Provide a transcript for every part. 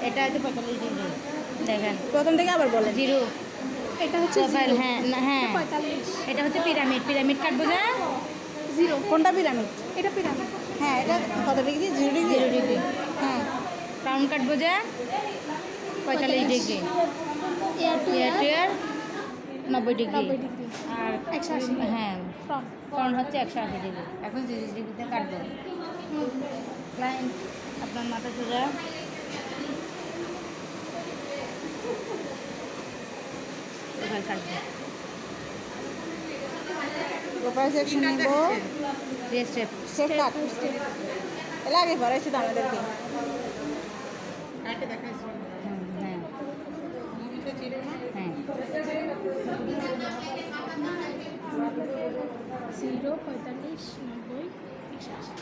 এটা হচ্ছে 45 ডিগ্রি। দেখেন প্রথম থেকে আবার বলেন। জিরো এটা হচ্ছে প্রোফাইল। হ্যাঁ না, হ্যাঁ 45। এটা হচ্ছে পিরামিড। পিরামিড কাটবো না? জিরো। কোনটা পিরামিড? এটা পিরামিড। হ্যাঁ, এটা কত ডিগ্রি? 0 ডিগ্রি। 0 ডিগ্রি। হ্যাঁ, রাউন্ড কাটবো যে 45 degree. Air to air to air air 90 degree. 90 degree. আর 180। হ্যাঁ ফ্রন্ট। ফ্রন্ট হচ্ছে 180 ডিগ্রি। এখন 30 ডিগ্রিতে কাটবো। ক্লায়েন্ট আপনার মাথা সোজা। এবার কাটবো। প্রোফাইল সেকশন নিব। স্টেপ। স্টেপ কাট। এর আগে পড়াইছি তো আমাদেরকে। হ্যাঁ হ্যাঁ। 0, 45, 90, 180।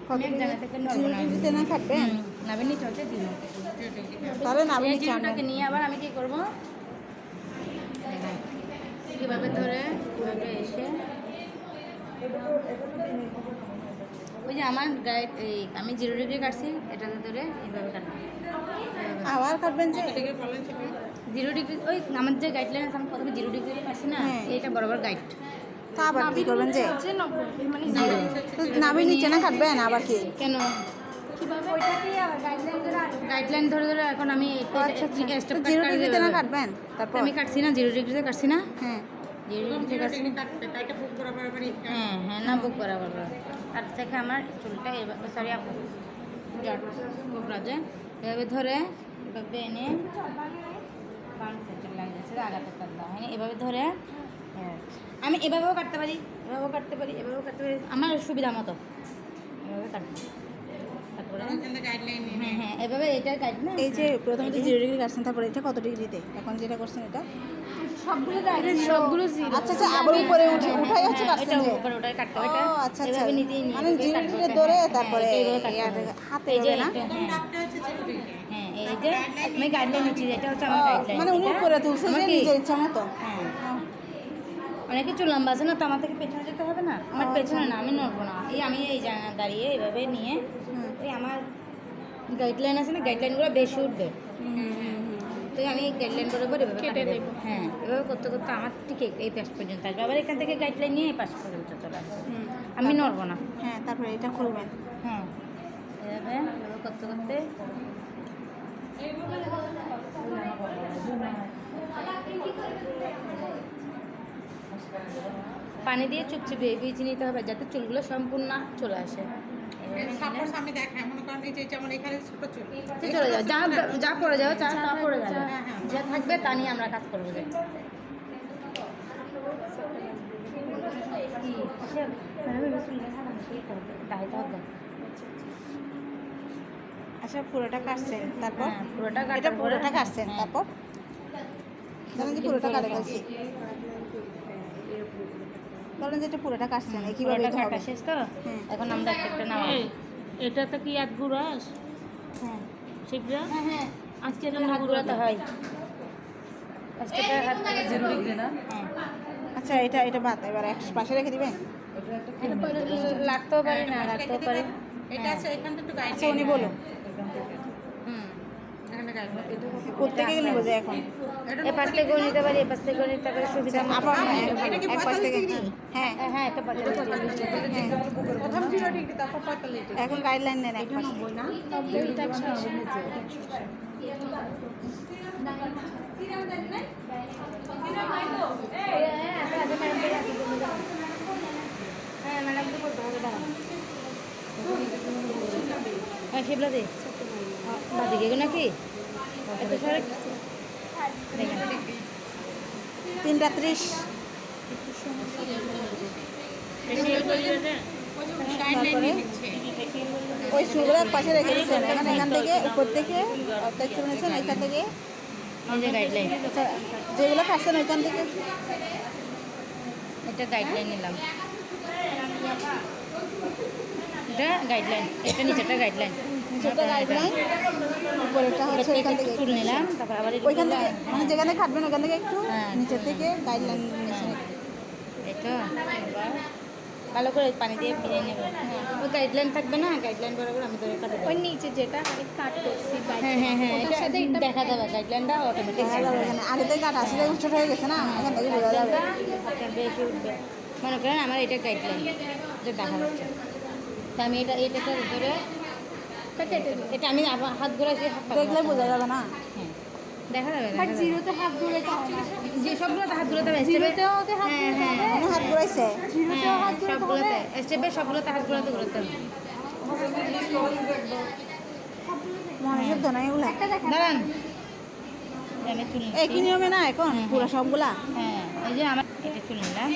কত এক জায়গা থেকে 0 ডিগ্রিতে না কাটবেন? নাবেন নিচে হচ্ছে দিন। তাহলে না আপনি এই চান জিরোটাকে নিয়ে আবার আমি কি করবো? কীভাবে ধরে কীভাবে এসে ওই যে আমার গাইড এই আমি 0 ডিগ্রি কাটছি, এটাতে ধরে এইভাবে কাটবো। আবার কাটবেন যে 0 ডিগ্রি ওই আমার যে গাইডলাইন আছে আমি প্রথমে 0 ডিগ্রি কাটছি না, হ্যাঁ। এইটা বরাবর গাইড। তা আবার কি করবেন যে? হচ্ছে 90 মানে জিরো। তো নাভি নিচে না কাটবেন আবার কি? কেন কিভাবে? গাইডলাইন ধরে ধরে এখন আমি ও আচ্ছা আচ্ছা। স্টেপ তো 0 ডিগ্রিতে না কাটবেন? তারপর আমি কাটছি না, 0 ডিগ্রিতে কাটছি না। হ্যাঁ, 0 ডিগ্রিতে কাটছি। হ্যাঁ হ্যাঁ, না বুক বরাবর। তার থেকে আমার চুলটা এভাবে, সরি আপু কোবরা যে এভাবে ধরে এভাবে এনে বাম সাইডে লাগে যাচ্ছে আগাতে কাটবা। হ্যাঁ এভাবে ধরে আমি এভাবেও কাটতে পারি, এভাবেও কাটতে পারি, এভাবেও কাটতে পারি, আমার সুবিধা মতো এভাবে কাটবো। তারপরে হ্যাঁ হ্যাঁ এভাবে এটা কাট না। এই যে প্রথমে যে 0 ডিগ্রি কাটছেন, তারপর এটা কত ডিগ্রিতে? এখন যেটা করছেন এটা সবগুলো জিরো। আচ্ছা আচ্ছা, আবার উপরে উঠাই হচ্ছে হ্যাঁ, কাটছেন এটা যে? উপরে ওটাই কাটতে ও হবে। এটা আচ্ছা আচ্ছা, এভাবে নিতেই নিয়ে মানে এভাবে 0 কাটতে ডিগ্রি হবে। ধরে হ্যাঁ, তারপরে এইভাবে কাটতে হবে। হাতে এই যে হবে না? এটা, হ্যাঁ এই যে আমি গাইডলাইন নিচ্ছি, এটা হচ্ছে আমার গাইডলাইন। মানে উনি উপরে তুলছে যে নিজের ইচ্ছা মতো। হ্যাঁ অনেকে চুল লম্বা আছে না, তো আমার থেকে পেছনে যেতে হবে না। আমার পেছনে না, আমি নড়বো না। এই আমি এই জায়গায় দাঁড়িয়ে এভাবে নিয়ে এই আমার গাইডলাইন আছে না, গাইডলাইনগুলো বেশি উঠবে। তো আমি গাইডলাইন বরাবর এভাবে কেটে দেবো। হ্যাঁ এভাবে করতে করতে আমার ঠিক এই পাশ পর্যন্ত আসবে, আবার এখান থেকে গাইডলাইন নিয়ে এই পাশ পর্যন্ত চলে আসবে। আমি নড়বো না। হ্যাঁ, তারপরে এটা খুলবেন। হ্যাঁ এভাবে এভাবে করতে করতে পানি দিয়ে চুপচুপে ভিজিয়ে নিতে হবে যাতে চুলগুলো সম্পূর্ণ চলে আসে। আমি দেখাই মনে করেন এই যে যেমন এখানে ছোট চুল চলে যাও, যা যা পড়ে যাও, যা তা পড়ে যাবে, যা থাকবে তা নিয়ে আমরা কাজ করবো। যে আচ্ছা, পুরোটা কাটছেন, তারপর হ্যাঁ, পুরোটা কাটার এটা পরে- পুরোটা কাটছেন, হ্যাঁ। তারপর ধরেন যে পুরোটা কাটে ফেলছি, ধরেন যে এটা পুরোটা কাটছেন, কিভাবে পুরোটা এটা কাটা হবে? শেষ তো, এখন আমরা একটা নামাবো। এটাতে কি এক গুড়াস হ্যাঁ শিবরা হ্যাঁ হ্যাঁ, আজকে এজন্য হাত ঘোরাতে হয়। ফার্স্টে পায়ে হাত ঘোরাতে হয়। 0 ডিগ্রি না হ্যাঁ আচ্ছা, এটা এটা বাদ, এবার এক পাশে রেখে দিবেন। লাগতেও পারে না লাগতেও পারে। এটা আছে এখান থেকে একটু গাইড আচ্ছা, উনি বলুন হুম এখানে গাইড কোথেকে নেব যে এখন? এ পাশ থেকেও নিতে পারি, এ পাশ থেকেও নিতে পারি, সুবিধা মতো। আবার এটা কি এক পাশ 45 থেকে, ডিগ্রি? হ্যাঁ হ্যাঁ হ্যাঁ, এটা পারে। প্রথম 0 ডিগ্রি তারপর 45 ডিগ্রি এখন গাইডলাইন নেন এক পাশ। দুইটা 180। হ্যাঁ ম্যাডাম তো বলতে হবে, দাঁড়ান। হ্যাঁ শিবলা দি বাদিকে গো নাকি এত সরে দেখেন 3:30। তারপরে ওই চুলগুলো এক পাশে রেখে দিচ্ছেন, এখন এখান থেকে উপর থেকে অর্ধেক চুল নিয়েছেন, এখান থেকে এই যে গাইডলাইন, আচ্ছা যেগুলো কাটছেন ওইখান থেকে এটা গাইডলাইন নিলাম, এটা গাইডলাইন, এটা নিচেটা গাইডলাইন, নিচেরটা গাইডলাইন, উপরেরটা হচ্ছে এখান থেকে চুল নিলাম, তারপর আবার ওইখান থেকে মানে যেখানে কাটবেন ওখান থেকে একটু হ্যাঁ। নিচের থেকে গাইডলাইন নিয়েছেন। এটা ভালো করে পানি দিয়ে ভিজিয়ে নেবে ওই গাইডলাইন থাকবে না গাইডলাইন বরাবর আমি ধরে কাটে ওই নিচে যেটা আমি কাট করছি হ্যাঁ হ্যাঁ হ্যাঁ ওটার এটা সাথে এটা দেখা যাবে গাইডলাইনটা অটোমেটিক দেখা যাবে এখানে আগে থেকে কাটা আসলে ছোট হয়ে গেছে না এখান থেকে বোঝা যাবে আপনার বেশি উঠবে মনে করেন আমার এটা গাইডলাইন যে দেখা যাচ্ছে তা আমি এটাটার উপরে কেটে দেবো এটা আমি আবার হাত ঘোরাইছি দেখলে বোঝা যাবে না হ্যাঁ দেখা যাবে বাট জিরোতে হাত ধরে তো হবে না। যে সবগুলোতে হাত ঘোরাতে হবে জিরোতেও তো হাত হ্যাঁ ধরতে হ্যাঁ হবে মানে হাত ঘুরাইছে জিরোতেও হাত ধরতে হবে সবগুলোতে স্টেপে সবগুলোতে হাত ঘোরাতে ঘোরাতে হবে মানুষের ধনা এগুলা একটা দেখা দাঁড়ান আমি চুল একই নিয়মে না এখন পুরো সবগুলা হ্যাঁ এই যে আমার এটা চুল নিলাম